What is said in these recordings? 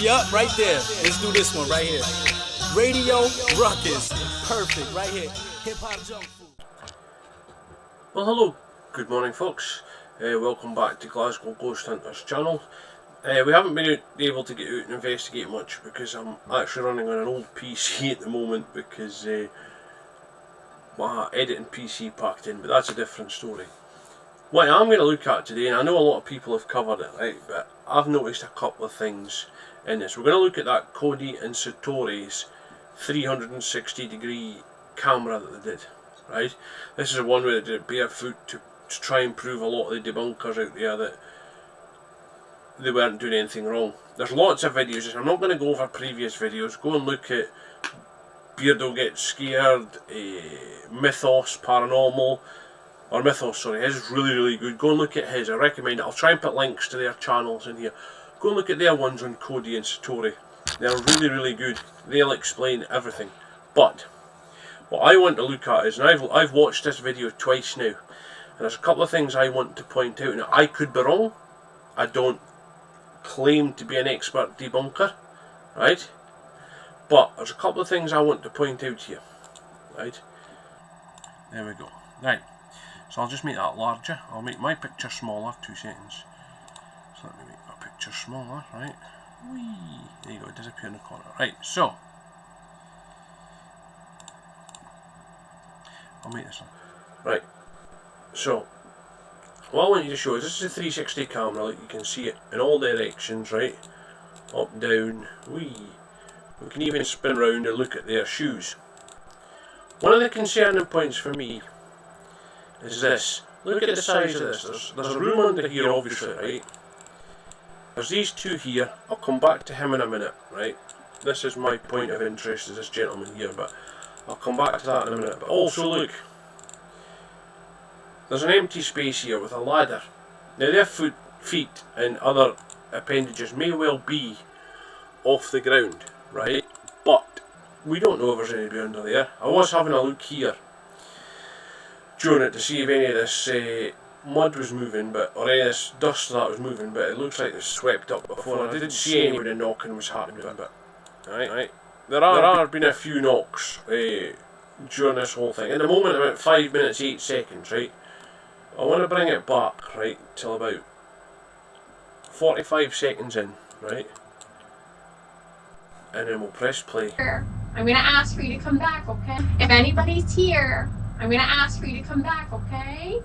Yeah, right there. Let's do this one right here. Radio Ruckus. Perfect, right here. Hip Hop Junk Food. Well, hello. Good morning, folks. Welcome back to Glasgow Ghost Hunters channel. We haven't been able to get out and investigate much because I'm actually running on an old PC at the moment because my editing PC packed in, but that's a different story. What I'm going to look at today, and I know a lot of people have covered it, right, but I've noticed a couple of things in this. We're going to look at that Cody and Satori's 360 degree camera that they did, right? This is the one where they did barefoot to try and prove a lot of the debunkers out there that they weren't doing anything wrong. There's lots of videos. I'm not going to go over previous videos. Go and look at Beardo Gets Scared, Mythos Paranormal, or Mythos, sorry, his is really good. Go and look at his, I recommend it. I'll try and put links to their channels in here. Go and look at their ones on Cody and Satori. They're really good. They'll explain everything. But what I want to look at is, and I've watched this video twice now, and there's a couple of things I want to point out. Now, I could be wrong. I don't claim to be an expert debunker, right? But there's a couple of things I want to point out here, right? There we go. Right. So I'll just make that larger. I'll make my picture smaller. 2 seconds. So let me make my picture smaller, right? Whee! There you go, disappear in the corner. Right, so I'll make this one. Right. So what I want you to show is this is a 360 camera, like you can see it in all directions, right? Up, down, whee. We can even spin around and look at their shoes. One of the concerning points for me is this. Look at the size of this. There's a room under here, obviously, right? There's these two here. I'll come back to him in a minute, right? This is my point of interest, is this gentleman here, but I'll come back to that in a minute. But also, look, there's an empty space here with a ladder. Now, their feet and other appendages may well be off the ground, right? But we don't know if there's anybody under there. I was having a look here during it to see if any of this mud was moving, or any of this dust that was moving, but it looks like it's swept up before. I didn't see anybody knocking was happening, but right. There are been a few knocks during this whole thing. At the moment, about 5 minutes 8 seconds, right? I want to bring it back, right, till about 45 seconds in, right? And then we'll press play. I'm going to ask for you to come back, okay? If anybody's here, I'm going to ask for you to come back, okay?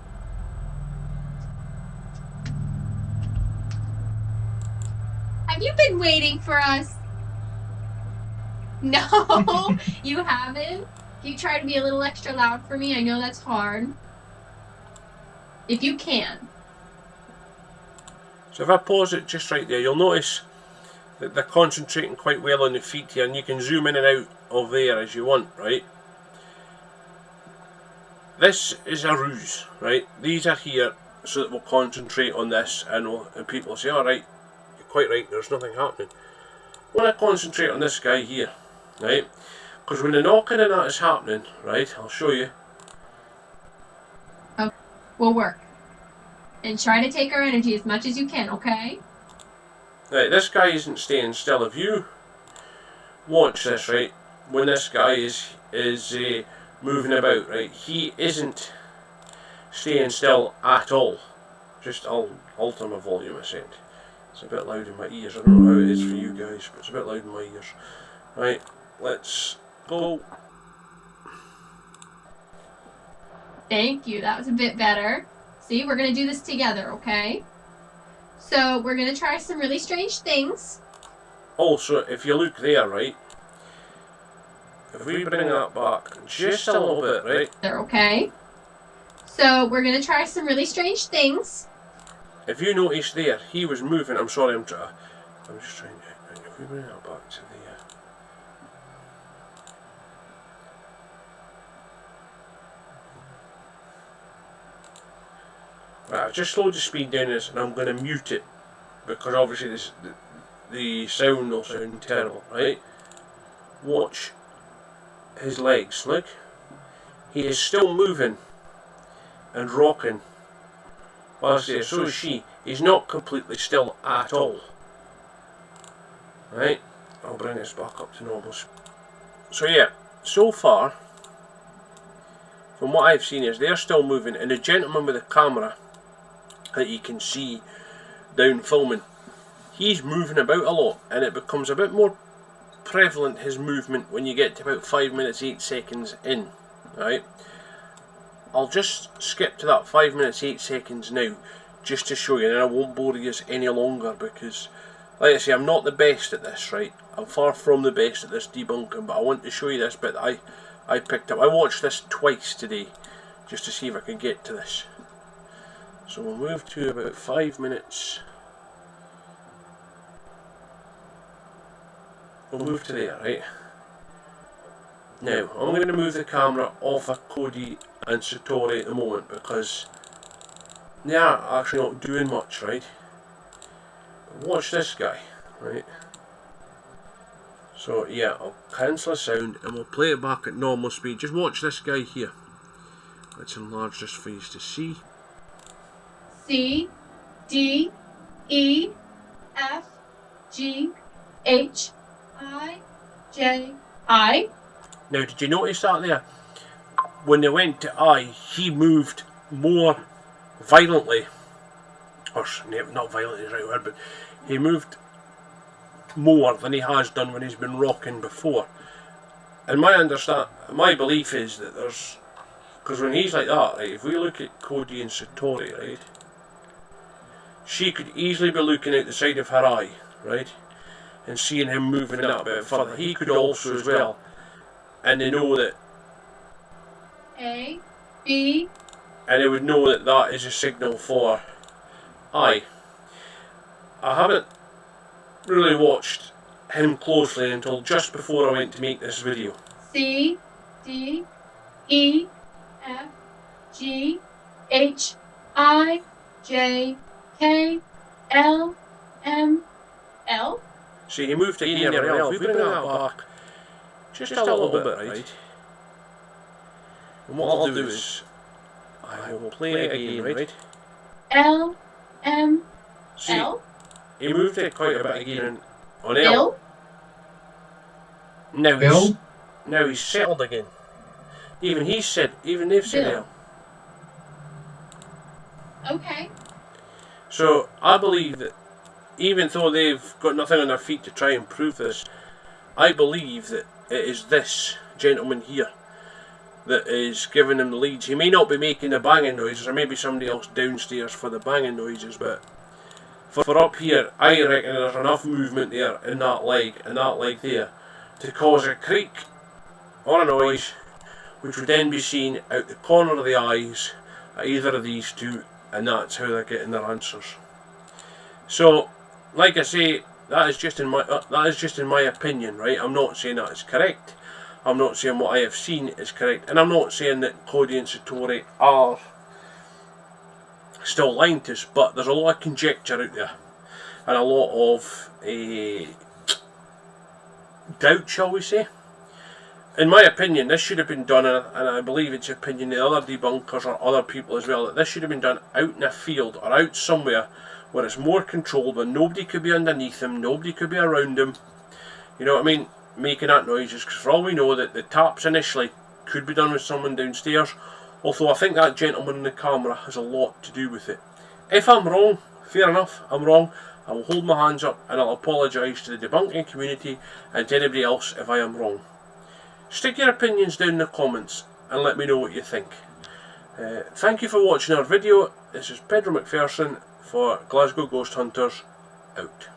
Have you been waiting for us? No, you haven't. Can you try to be a little extra loud for me? I know that's hard. If you can. So if I pause it just right there, you'll notice that they're concentrating quite well on the feet here, and you can zoom in and out of there as you want, right? This is a ruse, right? These are here so that we'll concentrate on this, and people will say, alright, you're quite right, there's nothing happening. I want to concentrate on this guy here, right? Because when the knocking and that is happening, right, I'll show you. Okay, will work. And try to take our energy as much as you can, okay? Right, this guy isn't staying still. If you watch this, right, when this guy is moving about, right, he isn't staying still at all. Just I'll alter my volume a second. It's a bit loud in my ears. I don't know how it is for you guys, but it's a bit loud in my ears. Right, let's go. Thank you, that was a bit better. See, we're going to do this together, okay? So, we're going to try some really strange things. Also, if you look there, right, if we bring that back just a little bit, right? They're okay. So, we're going to try some really strange things. If you notice there, he was moving. I'm sorry, I'm just trying to. If we bring that back to the. Right, I've just slowed the speed down this, and I'm going to mute it because obviously the sound will sound terrible, right? Watch his legs. Look, he is still moving and rocking. Whilst there, so is she. He's not completely still at all. Right, I'll bring this back up to normal. So yeah, so far, from what I've seen is they're still moving, and the gentleman with the camera that you can see down filming, he's moving about a lot, and it becomes a bit more prevalent, his movement, when you get to about 5 minutes 8 seconds in. Right, I'll just skip to that 5 minutes 8 seconds now, just to show you, and I won't bore you any longer, because like I say, I'm not the best at this, right? I'm far from the best at this debunking, but I want to show you this bit that I picked up. I watched this twice today, just to see if I could get to this. So we'll move to about 5 minutes. We'll move to there, right? Now, I'm going to move the camera off of Cody and Satori at the moment, because they are actually not doing much, right? Watch this guy, right? So yeah, I'll cancel the sound and we'll play it back at normal speed. Just watch this guy here. Let's enlarge this for you to see. C, D, E, F, G, H, I, J, I. Now, did you notice that there? When they went to I, he moved more violently. Or not violently is the right word, but he moved more than he has done when he's been rocking before. And my belief is that there's, because when he's like that, right, if we look at Cody and Satori, right, she could easily be looking out the side of her eye, right, and seeing him moving that bit further. He could also as well, and they know that A, B, and they would know that that is a signal for I. I haven't really watched him closely until just before I went to make this video. C, D, E, F, G, H, I, J, K, L, M, L. See, he moved to here, if we bring that back just a little bit, right? And what I'll do is, I will play it again, right? L, M, See, L. he moved it quite a bit again on L. Bill. Now he's settled again. Even they've said Bill. L. Okay. So I believe that even though they've got nothing on their feet to try and prove this, I believe that it is this gentleman here that is giving him the leads. He may not be making the banging noises, or maybe somebody else downstairs for the banging noises, but for up here, I reckon there's enough movement there in that leg and that leg there to cause a creak or a noise, which would then be seen out the corner of the eyes at either of these two, and that's how they're getting their answers. So, like I say, that is just in my opinion, right? I'm not saying that is correct. I'm not saying what I have seen is correct, and I'm not saying that Cody and Satori are still lying to us, but there's a lot of conjecture out there, and a lot of doubt, shall we say. In my opinion, this should have been done, and I believe it's the opinion of other debunkers or other people as well, that this should have been done out in a field or out somewhere where it's more controlled, where nobody could be underneath him, nobody could be around him, you know what I mean, making that noises, because for all we know that the taps initially could be done with someone downstairs, although I think that gentleman in the camera has a lot to do with it. If I'm wrong, fair enough, I'm wrong. I will hold my hands up and I'll apologise to the debunking community and to anybody else if I am wrong. Stick your opinions down in the comments and let me know what you think. Thank you for watching our video. This is Pedro McPherson for Glasgow Ghost Hunters, out.